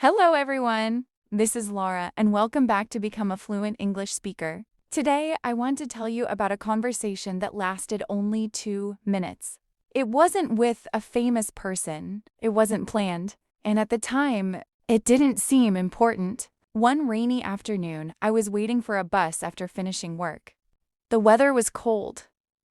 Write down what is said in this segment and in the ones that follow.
Hello, everyone. This is Laura, and welcome back to Become a Fluent English Speaker. Today, I want to tell you about a conversation that lasted only 2 minutes. It wasn't with a famous person, it wasn't planned, and at the time, it didn't seem important. One rainy afternoon, I was waiting for a bus after finishing work. The weather was cold.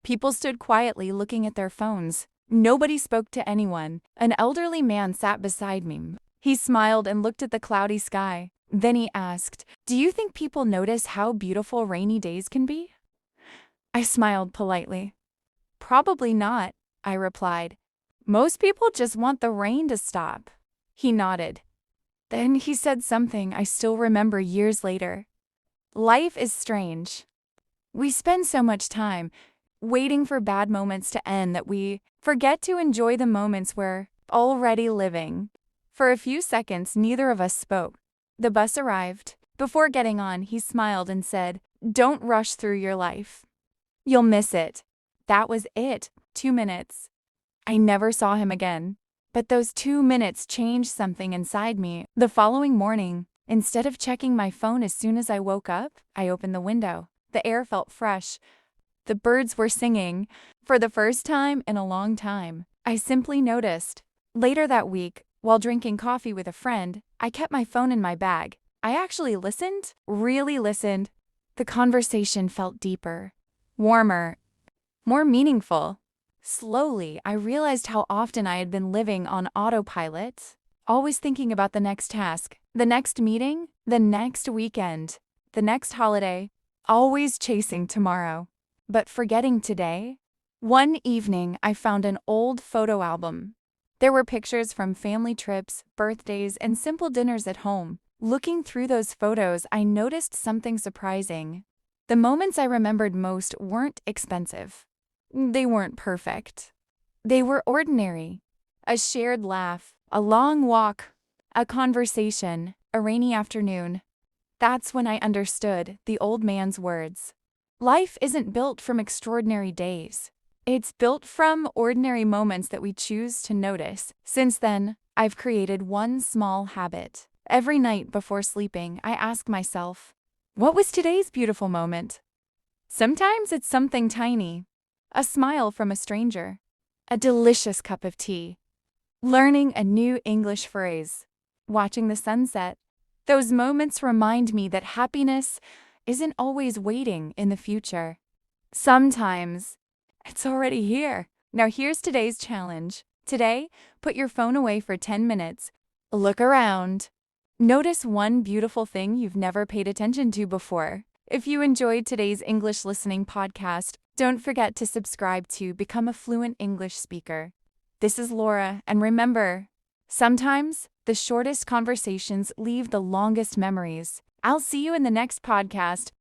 People stood quietly looking at their phones. Nobody spoke to anyone. An elderly man sat beside me. He smiled and looked at the cloudy sky. Then he asked, "Do you think people notice how beautiful rainy days can be?" I smiled politely. "Probably not," I replied. "Most people just want the rain to stop." He nodded. Then he said something I still remember years later. Life is strange. We spend so much time waiting for bad moments to end that we forget to enjoy the moments we're already living. For a few seconds, neither of us spoke. The bus arrived. Before getting on, he smiled and said, "Don't rush through your life. You'll miss it." That was it. 2 minutes. I never saw him again. But those 2 minutes changed something inside me. The following morning, instead of checking my phone as soon as I woke up, I opened the window. The air felt fresh. The birds were singing. For the first time in a long time, I simply noticed. Later that week, while drinking coffee with a friend, I kept my phone in my bag. I actually listened, really listened. The conversation felt deeper, warmer, more meaningful. Slowly, I realized how often I had been living on autopilot, always thinking about the next task, the next meeting, the next weekend, the next holiday, always chasing tomorrow, but forgetting today. One evening, I found an old photo album. There were pictures from family trips, birthdays, and simple dinners at home. Looking through those photos, I noticed something surprising. The moments I remembered most weren't expensive. They weren't perfect. They were ordinary. A shared laugh, a long walk, a conversation, a rainy afternoon. That's when I understood the old man's words. Life isn't built from extraordinary days. It's built from ordinary moments that we choose to notice. Since then, I've created one small habit. Every night before sleeping, I ask myself, what was today's beautiful moment? Sometimes it's something tiny. A smile from a stranger. A delicious cup of tea. Learning a new English phrase. Watching the sunset. Those moments remind me that happiness isn't always waiting in the future. Sometimes it's already here. Now here's today's challenge. Today, put your phone away for 10 minutes. Look around. Notice one beautiful thing you've never paid attention to before. If you enjoyed today's English listening podcast, don't forget to subscribe to Become a Fluent English Speaker. This is Laura, and remember, sometimes the shortest conversations leave the longest memories. I'll see you in the next podcast.